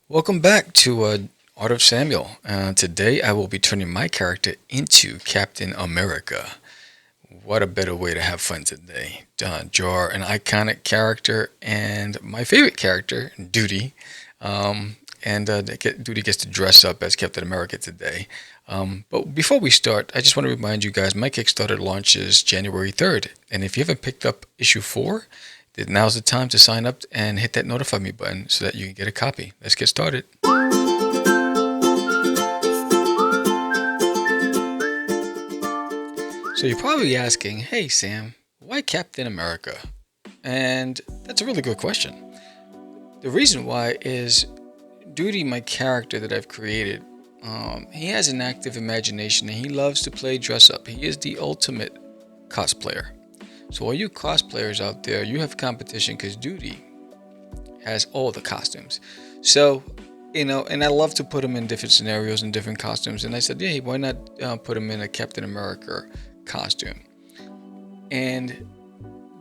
Welcome back to Art of Samuel. Today I will be turning my character into Captain America. What a better way to have fun today. Draw an iconic character and my favorite character, Duty. Duty gets to dress up as Captain America today. But before we start, I just want to remind you guys my Kickstarter launches January 3rd. And if you haven't picked up issue 4, then now's the time to sign up and hit that notify me button so that you can get a copy. Let's get started. So you're probably asking, hey Sam, why Captain America? And that's a really good question. The reason why is Duty, my character that I've created, he has an active imagination and he loves to play dress up. He is the ultimate cosplayer. So all you cosplayers out there, you have competition because Duty has all the costumes. So, and I love to put him in different scenarios and different costumes. And I said, hey, why not put him in a Captain America costume? And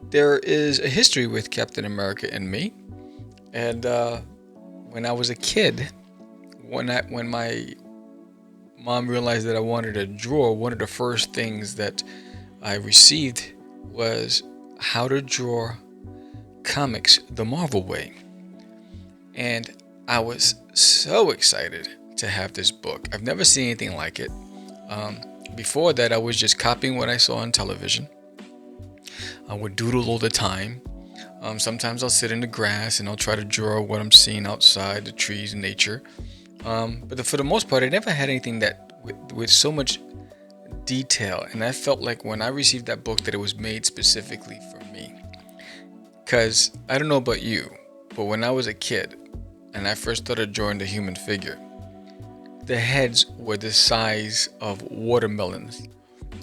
there is a history with Captain America and me. And when I was a kid, when my mom realized that I wanted to draw, one of the first things that I received was how to draw comics the Marvel way. And I was so excited to have this book. I've never seen anything like it. Before that, I was just copying what I saw on television. I would doodle all the time. Sometimes I'll sit in the grass and I'll try to draw what I'm seeing outside, the trees and nature. But for the most part, I never had anything that with so much detail. And I felt like when I received that book that it was made specifically for me. Because I don't know about you, but when I was a kid and I first started drawing the human figure, the heads were the size of watermelons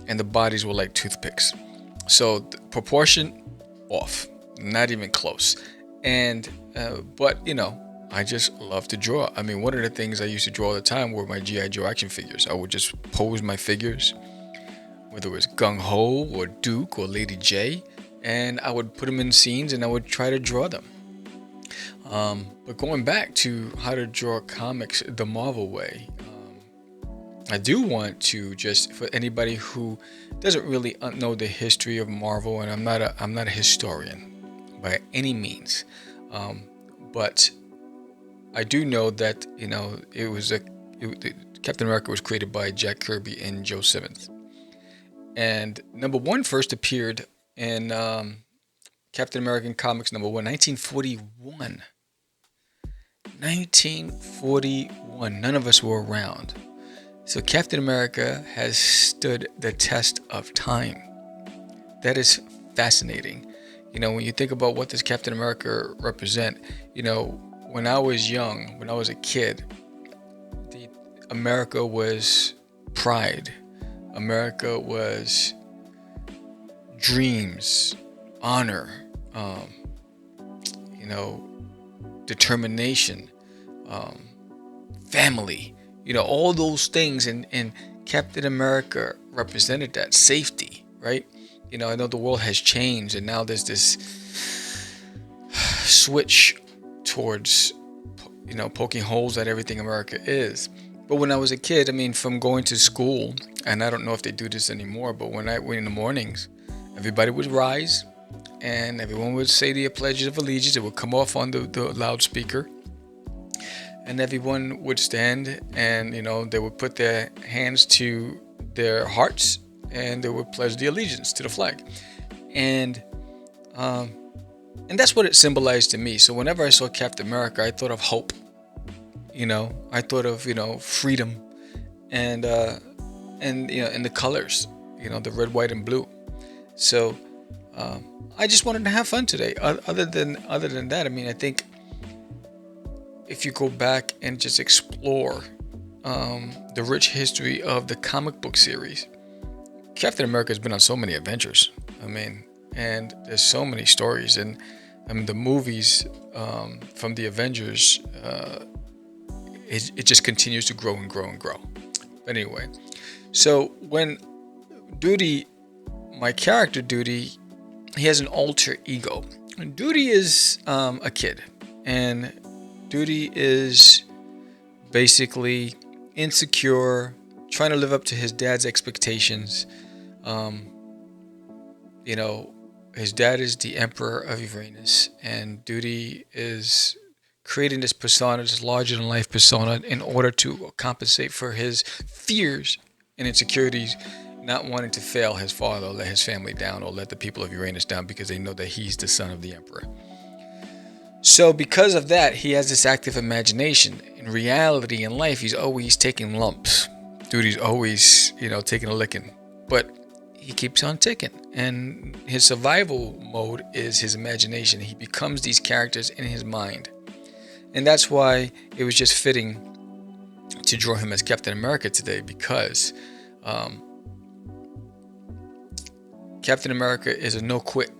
and the bodies were like toothpicks. So the proportion off, not even close. And but I just love to draw. I mean, one of the things I used to draw all the time were my G.I. Joe action figures. I would just pose my figures, whether it was Gung Ho or Duke or Lady J, and I would put them in scenes and I would try to draw them. But going back to how to draw comics the Marvel way, I do want to just, for anybody who doesn't really know the history of Marvel, and I'm not a historian by any means, but I do know that Captain America was created by Jack Kirby and Joe Simmons, and number one first appeared in Captain American Comics number 1, 1941. 1941. None of us were around. So Captain America has stood the test of time. That is fascinating. When you think about what does Captain America represent, when I was young, when I was a kid, America was pride. America was dreams, honor, determination, family, all those things. And Captain America represented that safety, right? I know the world has changed and now there's this switch towards, poking holes at everything America is. But when I was a kid, from going to school, and I don't know if they do this anymore, but when I went in the mornings, everybody would rise and everyone would say the Pledge of Allegiance. It would come off on the loudspeaker. And everyone would stand and, they would put their hands to their hearts and they would pledge the allegiance to the flag. And that's what it symbolized to me. So whenever I saw Captain America, I thought of hope. I thought of, freedom and the colors, the red, white, and blue. So I just wanted to have fun today. Other than that, I think if you go back and just explore the rich history of the comic book series, Captain America has been on so many adventures. And there's so many stories. And the movies from the Avengers, it just continues to grow and grow and grow. But anyway, so when Duty, my character Duty, he has an alter ego. Duty is a kid, and Duty is basically insecure, trying to live up to his dad's expectations. You know, his dad is the Emperor of Uranus, and Duty is creating this persona, this larger than life persona, in order to compensate for his fears and insecurities, not wanting to fail his father, or let his family down, or let the people of Uranus down, because they know that he's the son of the Emperor. So because of that, he has this active imagination. In reality, in life, he's always taking lumps. Duty's always, taking a licking. But he keeps on ticking. And his survival mode is his imagination. He becomes these characters in his mind. And that's why it was just fitting to draw him as Captain America today, because Captain America is a no-quit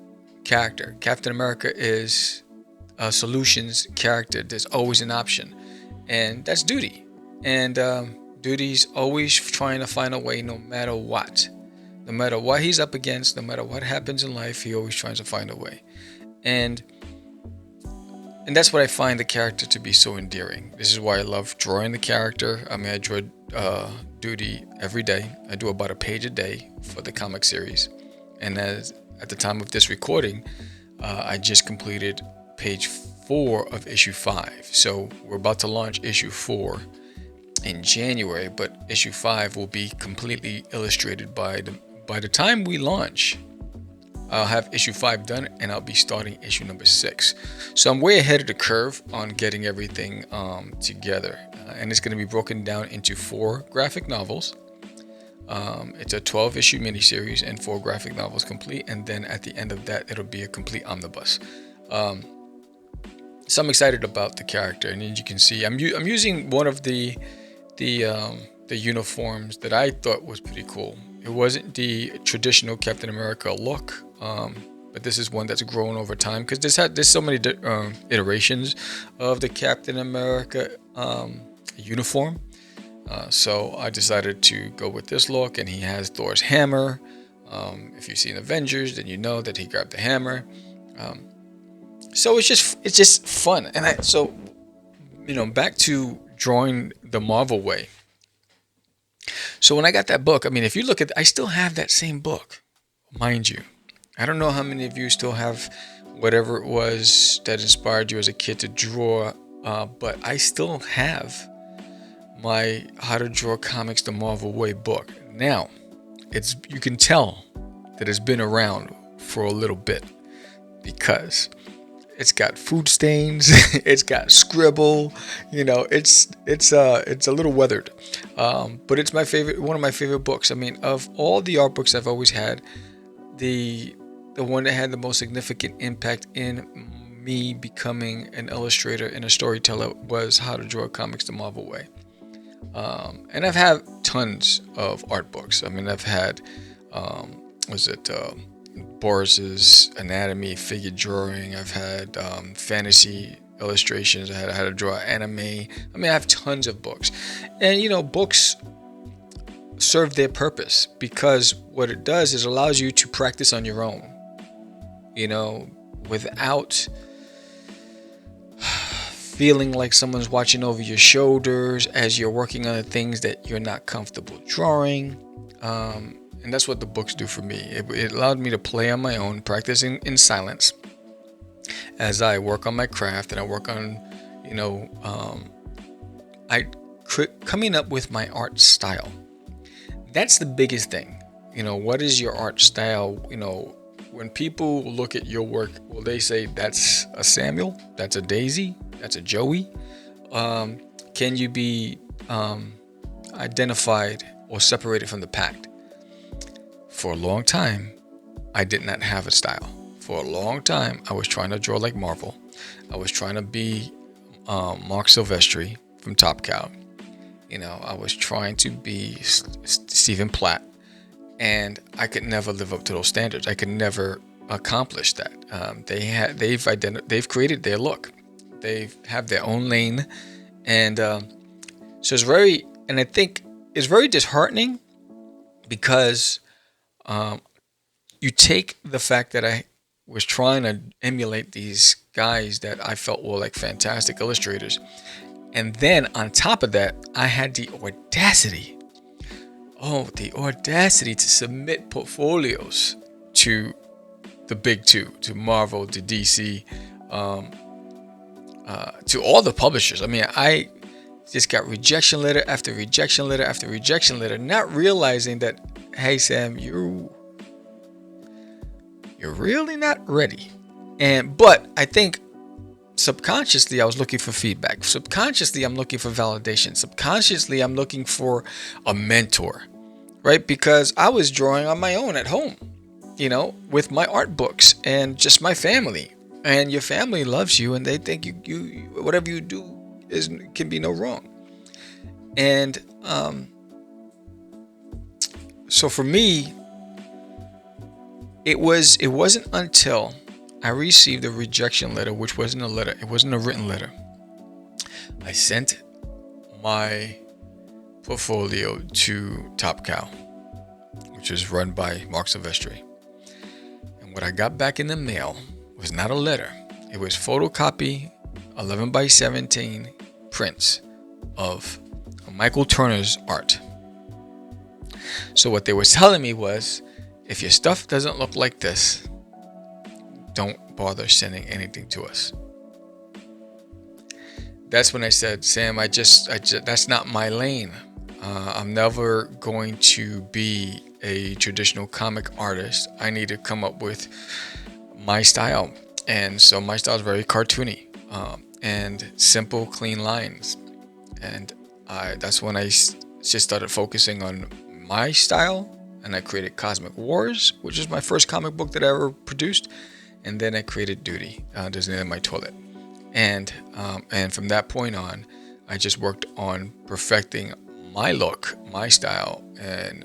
character. Captain America is a solutions character. There's always an option. And that's Duty. And Duty's always trying to find a way, no matter what. No matter what he's up against, no matter what happens in life, he always tries to find a way. And that's what I find the character to be so endearing. This is why I love drawing the character. I mean, I draw Duty every day. I do about a page a day for the comic series. And at the time of this recording, I just completed page 4 of issue 5. So we're about to launch issue 4 in January, but issue 5 will be completely illustrated by the time we launch. I'll have issue 5 done, and I'll be starting issue number 6. So I'm way ahead of the curve on getting everything together. And it's going to be broken down into 4 graphic novels. It's a 12-issue miniseries and 4 graphic novels complete. And then at the end of that, it'll be a complete omnibus. So I'm excited about the character. And as you can see, I'm using one of the uniforms that I thought was pretty cool. It wasn't the traditional Captain America look, but this is one that's grown over time, because there's so many iterations of the Captain America uniform. So I decided to go with this look, and he has Thor's hammer. If you've seen Avengers, then you know that he grabbed the hammer. So it's just fun, and back to drawing the Marvel way. So when I got that book, I mean, if you look at, I still have that same book, mind you. I don't know how many of you still have whatever it was that inspired you as a kid to draw, but I still have my How to Draw Comics the Marvel Way book. Now, you can tell that it's been around for a little bit, because it's got food stains, it's got scribble, it's a little weathered, but it's one of my favorite books. I mean, of all the art books I've always had, the one that had the most significant impact in me becoming an illustrator and a storyteller was How to Draw Comics the Marvel Way. And I've had tons of art books. I mean, I've had Boris's Anatomy, figure drawing. I've had fantasy illustrations. I had how to draw anime. I mean, I have tons of books. And, books serve their purpose, because what it does is allows you to practice on your own, without feeling like someone's watching over your shoulders as you're working on the things that you're not comfortable drawing. And that's what the books do for me. It allowed me to play on my own, practicing in silence as I work on my craft, and I work on, coming up with my art style. That's the biggest thing. What is your art style? When people look at your work, will they say that's a Samuel, that's a Daisy, that's a Joey? Can you be identified or separated from the pack? For a long time, I did not have a style. For a long time, I was trying to draw like Marvel. I was trying to be Mark Silvestri from Top Cow. I was trying to be Stephen Platt, and I could never live up to those standards. I could never accomplish that. They've created their look. They have their own lane, and so I think it's very disheartening, because you take the fact that I was trying to emulate these guys that I felt were like fantastic illustrators, And then on top of that, I had the audacity, to submit portfolios to the big two, to Marvel, to DC, to all the publishers. I mean, I just got rejection letter after rejection letter after rejection letter, not realizing that, hey Sam, you're really not ready. But I think subconsciously I was looking for feedback. Subconsciously I'm looking for validation. Subconsciously I'm looking for a mentor, right? Because I was drawing on my own at home, with my art books and just my family. And your family loves you, and they think you whatever you do can be no wrong. And so for me, it wasn't until I received a rejection letter, which wasn't a letter, it wasn't a written letter. I sent my portfolio to Top Cow, which is run by Mark Silvestri. And what I got back in the mail was not a letter. It was photocopy 11 by 17 prints of Michael Turner's art. So what they were telling me was, if your stuff doesn't look like this, don't bother sending anything to us. That's when I said, Sam, I just that's not my lane. I'm never going to be a traditional comic artist. I need to come up with my style. And so my style is very cartoony, and simple, clean lines. And that's when I just started focusing on my style, and I created Cosmic Wars, which is my first comic book that I ever produced. And then I created Duty, Designated My Toilet. And from that point on, I just worked on perfecting my look, my style, and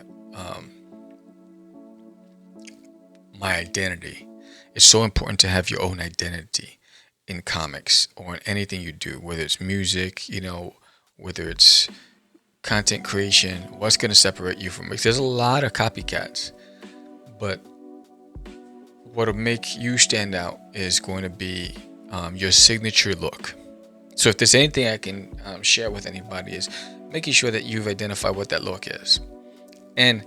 my identity. It's so important to have your own identity in comics or in anything you do, whether it's music, whether it's content creation. What's going to separate you from it? There's a lot of copycats, but what'll make you stand out is going to be your signature look. So if there's anything I can share with anybody, is making sure that you've identified what that look is, and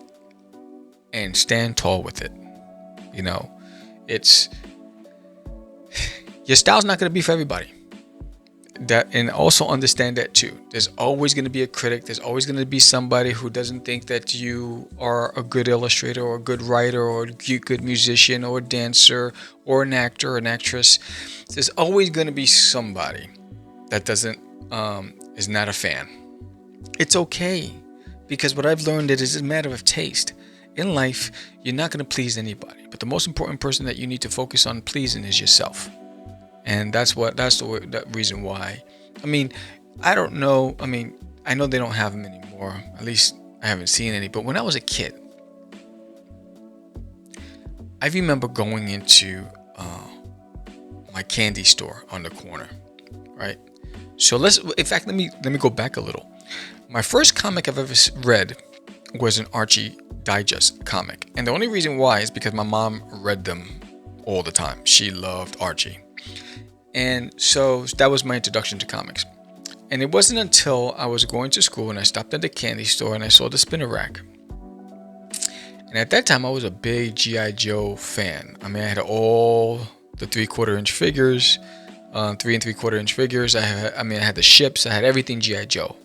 stand tall with it. It's your style's not going to be for everybody. And also understand that too. There's always going to be a critic. There's always going to be somebody who doesn't think that you are a good illustrator or a good writer or a good musician or a dancer or an actor or an actress. There's always going to be somebody that is not a fan. It's okay, because what I've learned is it's a matter of taste. In life, you're not going to please anybody, but the most important person that you need to focus on pleasing is yourself. And that's the reason why. I mean, I don't know. I mean, I know they don't have them anymore. At least I haven't seen any. But when I was a kid, I remember going into my candy store on the corner, right? So let me go back a little. My first comic I've ever read was an Archie Digest comic. And the only reason why is because my mom read them all the time. She loved Archie. And so that was my introduction to comics. And it wasn't until I was going to school and I stopped at the candy store and I saw the spinner rack. And at that time, I was a big G.I. Joe fan. I mean, I had all the 3/4 inch figures, 3 3/4 inch figures. I had the ships. I had everything G.I. Joe.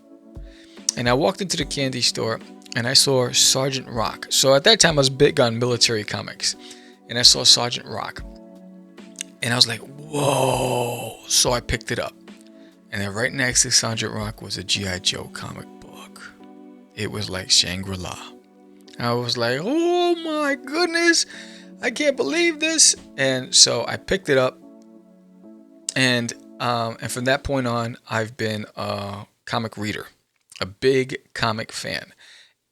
And I walked into the candy store and I saw Sergeant Rock. So at that time, I was big on military comics. And I saw Sergeant Rock. And I was like, whoa. So I picked it up. And then right next to Sergeant Rock was a G.I. Joe comic book. It was like Shangri-La. I was like, oh my goodness, I can't believe this. And so I picked it up. And from that point on, I've been a comic reader, a big comic fan.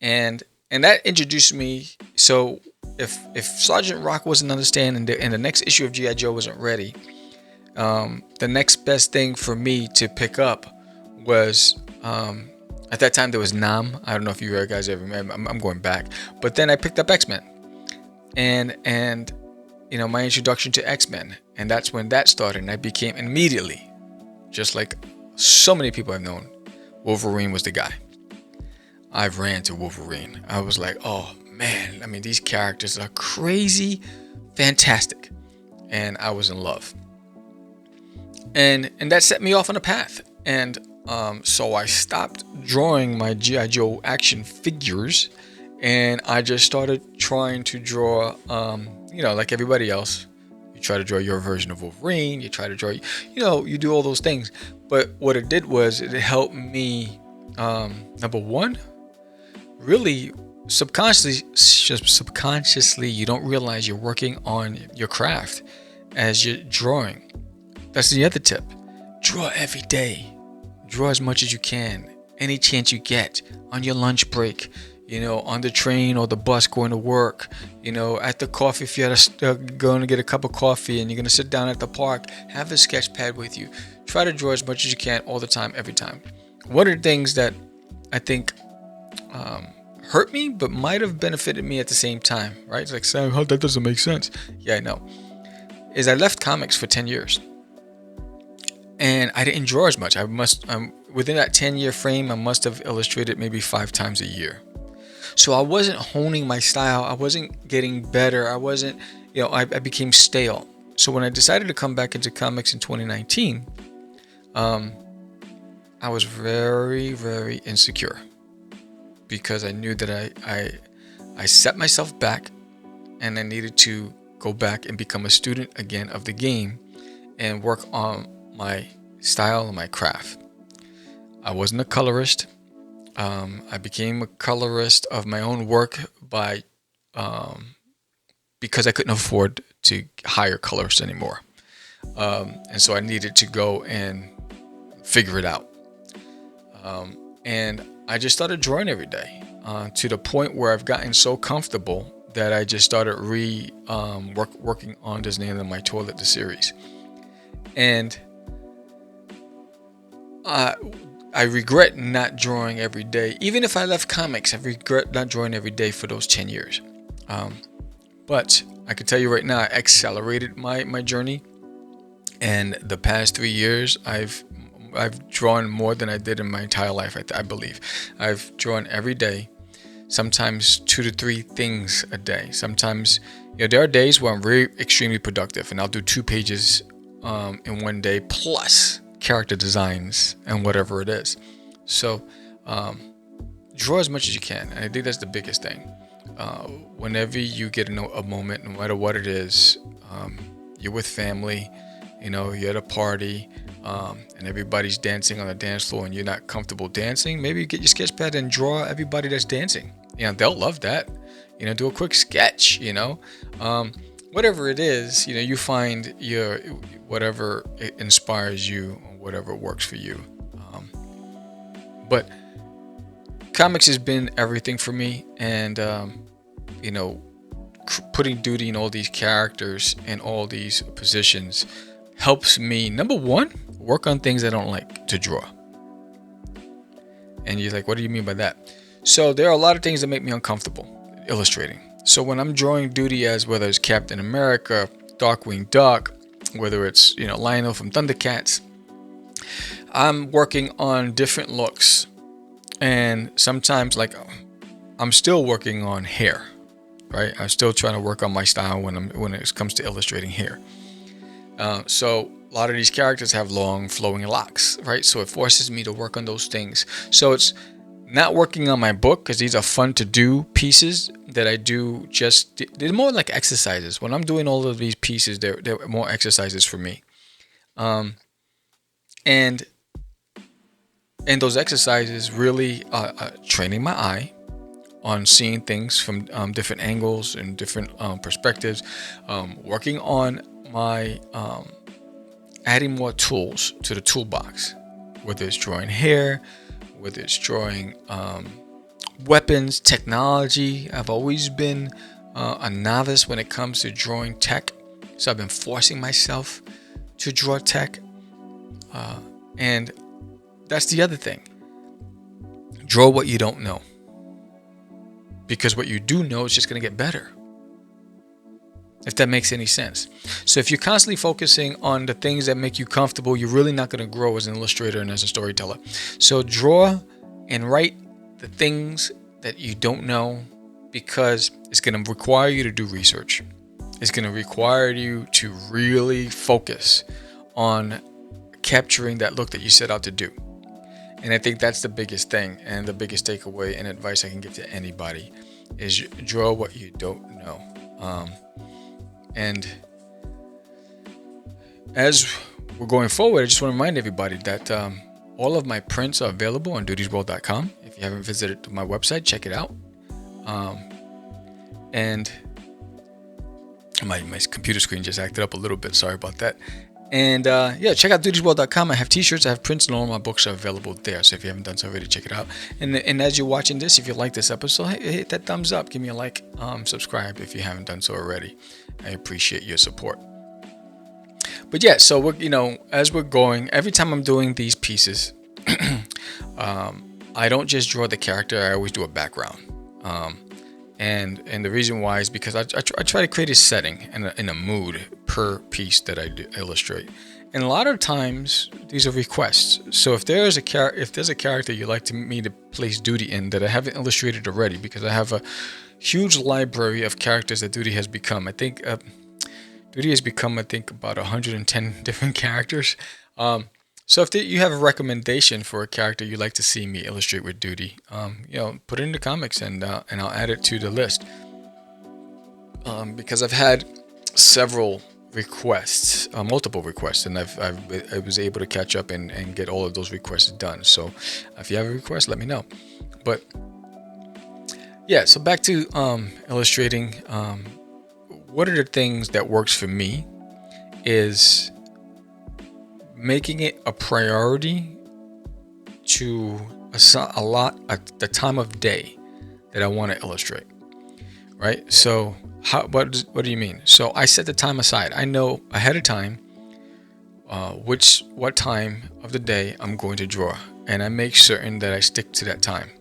And that introduced me. So if Sergeant Rock wasn't understanding and the next issue of G.I. Joe wasn't ready, the next best thing for me to pick up was, at that time there was Nam. I don't know if you guys ever remember. I'm going back. But then I picked up X-Men. And my introduction to X-Men. And that's when that started. And I became immediately, just like so many people I've known, Wolverine was the guy. I've ran to Wolverine. I was like, oh man, I mean, these characters are crazy, fantastic. And I was in love. And that set me off on a path. And so I stopped drawing my G.I. Joe action figures, and I just started trying to draw, like everybody else. You try to draw your version of Wolverine, you try to draw, you do all those things. But what it did was it helped me, number one, really subconsciously, you don't realize you're working on your craft as you're drawing. That's the other tip. Draw every day. Draw as much as you can, any chance you get, on your lunch break, on the train or the bus going to work, at the coffee, if you're going to get a cup of coffee and you're going to sit down at the park, have a sketch pad with you. Try to draw as much as you can all the time, every time. One of the things that I think hurt me, but might have benefited me at the same time, right? It's like, Sam, how that doesn't make sense. Yeah, I know. Is I left comics for 10 years. And I didn't draw as much. Within that 10-year frame, I must have illustrated maybe 5 times a year. So I wasn't honing my style. I wasn't getting better. I wasn't, I became stale. So when I decided to come back into comics in 2019, I was very, very insecure, because I knew that I set myself back, and I needed to go back and become a student again of the game and work on my style and my craft. I wasn't a colorist. I became a colorist of my own work because I couldn't afford to hire colorists anymore. And so I needed to go and figure it out. And I just started drawing every day, to the point where I've gotten so comfortable that I just started working on this Name of My Toilet, the series. And I regret not drawing every day. Even if I left comics, I regret not drawing every day for those 10 years. But I can tell you right now, I accelerated my journey. And the past 3 years, I've drawn more than I did in my entire life, I believe. I've drawn every day, sometimes 2 to 3 things a day. Sometimes, there are days where I'm very extremely productive, and I'll do 2 pages in one day, plus character designs and whatever it is. So draw as much as you can, and I think that's the biggest thing. Whenever you get a moment, no matter what it is, you're with family, you're at a party, and everybody's dancing on the dance floor and you're not comfortable dancing, maybe get your sketch pad and draw everybody that's dancing. They'll love that. Do a quick sketch, whatever it is, you find your whatever inspires you, or whatever works for you. But comics has been everything for me, and putting duty in all these characters and all these positions helps me, number one, work on things I don't like to draw. And you're like, what do you mean by that? So there are a lot of things that make me uncomfortable illustrating. So when I'm drawing duty as whether it's Captain America, Darkwing Duck, whether it's Lionel from Thundercats, I'm working on different looks, and sometimes I'm still working on hair, right? I'm still trying to work on my style when it comes to illustrating hair. So a lot of these characters have long flowing locks, right? So it forces me to work on those things. So it's not working on my book, because these are fun to do pieces that I do. They're more like exercises. When I'm doing all of these pieces, they're more exercises for me. And those exercises really are training my eye on seeing things from different angles and different perspectives, working on my adding more tools to the toolbox, whether it's drawing hair, whether it's drawing weapons, technology. I've always been a novice when it comes to drawing tech, so I've been forcing myself to draw tech. And that's the other thing. Draw what you don't know, because what you do know is just going to get better. if that makes any sense. So if you're constantly focusing on the things that make you comfortable, you're really not going to grow as an illustrator and as a storyteller. So draw and write the things that you don't know, because it's going to require you to do research. It's going to require you to really focus on capturing that look that you set out to do. And I think that's the biggest thing, and the biggest takeaway and advice I can give to anybody is draw what you don't know. And as we're going forward, I just want to remind everybody that all of my prints are available on dutiesworld.com. If you haven't visited my website, check it out. And my computer screen just acted up a little bit. Sorry about that. And yeah, check out dutiesworld.com. I have t-shirts, I have prints, and all of my books are available there. So if you haven't done so already, check it out. And as you're watching this, if you like this episode, hit that thumbs up. Give me a like. Subscribe if you haven't done so already. I appreciate your support. But yeah, so we're, as we're going, every time I'm doing these pieces, I don't just draw the character. I always do a background. And the reason why is because I try to create a setting and a mood per piece that I illustrate. And a lot of times these are requests. So if there's a character you'd like me to place Duty in that I haven't illustrated already, because I have a huge library of characters that Duty has become. I think Duty has become about 110 different characters. So if you have a recommendation for a character you'd like to see me illustrate with Duty, put it in the comments and I'll add it to the list. Because I've had several requests, multiple requests, and I was able to catch up and get all of those requests done. So if you have a request, let me know. But yeah, so back to illustrating. One of the things that works for me is making it a priority to allot the time of day that I want to illustrate, right? So what do you mean? So I set the time aside. I know ahead of time what time of the day I'm going to draw, and I make certain that I stick to that time.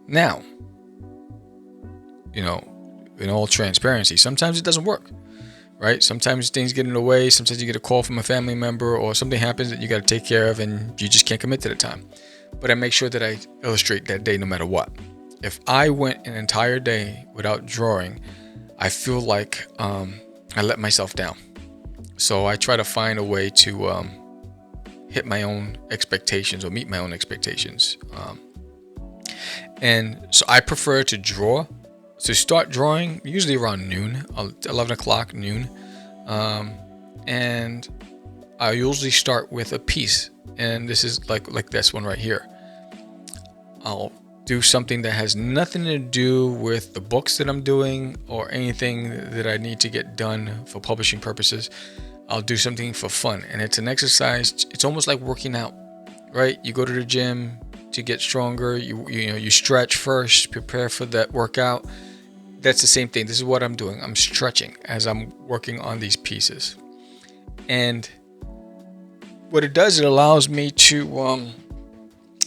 Now, in all transparency, sometimes it doesn't work. Right? Sometimes things get in the way. Sometimes you get a call from a family member or something happens that you got to take care of and you just can't commit to the time. But I make sure that I illustrate that day no matter what. If I went an entire day without drawing, I feel like I let myself down. So I try to find a way to hit my own expectations or meet my own expectations. And so I prefer to draw. So start drawing usually around noon, 11 o'clock, noon. And I usually start with a piece. And this is like this one right here. I'll do something that has nothing to do with the books that I'm doing or anything that I need to get done for publishing purposes. I'll do something for fun. And it's an exercise. It's almost like working out, right? You go to the gym to get stronger. You stretch first, prepare for that workout. That's the same thing. This is what I'm doing. I'm stretching as I'm working on these pieces. And what it does, it allows me to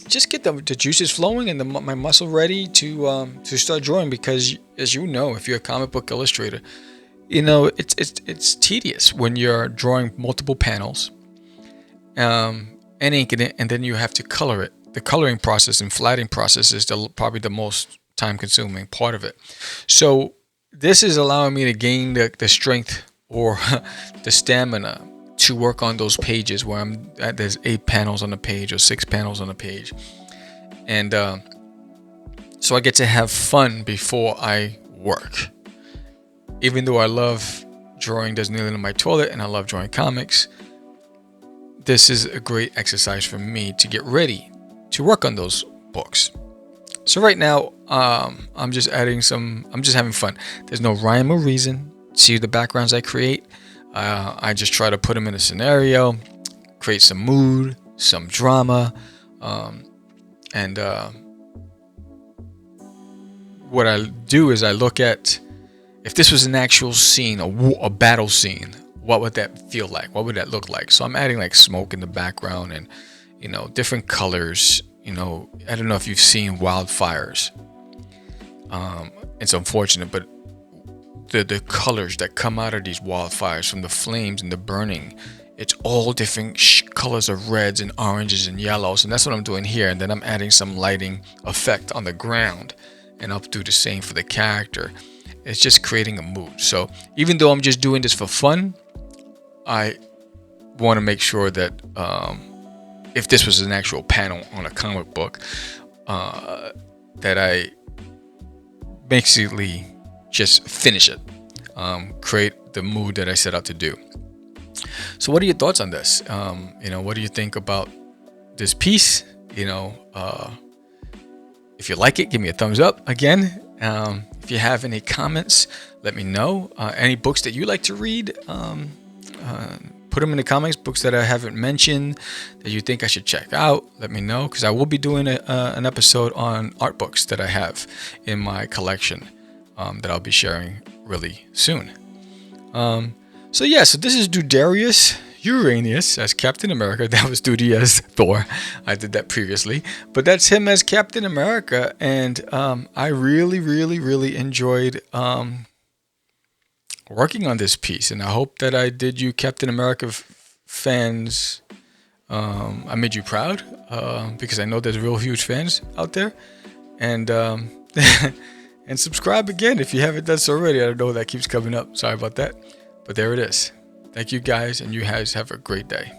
just get the juices flowing and my muscle ready to start drawing. Because as you know, if you're a comic book illustrator, it's tedious when you're drawing multiple panels and inking it, and then you have to color it. The coloring process and flattening process is probably the most time-consuming part of it. So this is allowing me to gain the strength or the stamina to work on those pages where there's 8 panels on a page or 6 panels on a page, and so I get to have fun before I work. Even though I love drawing There's Kneeling in My Toilet and I love drawing comics, this is a great exercise for me to get ready to work on those books. So right now, I'm just having fun. There's no rhyme or reason to the backgrounds I create. I just try to put them in a scenario, create some mood, some drama, and what I do is I look at, if this was an actual scene, a battle scene, what would that feel like? What would that look like? So I'm adding like smoke in the background and, different colors. I don't know if you've seen wildfires. It's unfortunate, but the colors that come out of these wildfires from the flames and the burning. It's all different colors of reds and oranges and yellows, and that's what I'm doing here. And then I'm adding some lighting effect on the ground, and I'll do the same for the character. It's just creating a mood. So even though I'm just doing this for fun, I want to make sure that if this was an actual panel on a comic book, that I basically just finish it, create the mood that I set out to do. So what are your thoughts on this? What do you think about this piece? If you like it, give me a thumbs up. Again, if you have any comments, let me know. Any books that you like to read, put them in the comments. Books that I haven't mentioned that you think I should check out, let me know, because I will be doing an episode on art books that I have in my collection that I'll be sharing really soon. So this is Dudarius Uranus as Captain America. That was Duty as Thor. I did that previously, but that's him as Captain America, and I really, really, really enjoyed working on this piece, and I hope that I did you Captain America fans. I made you proud, because I know there's real huge fans out there, and and subscribe again if you haven't done so already. I don't know, that keeps coming up. Sorry about that. But there it is. Thank you guys, and you guys have a great day.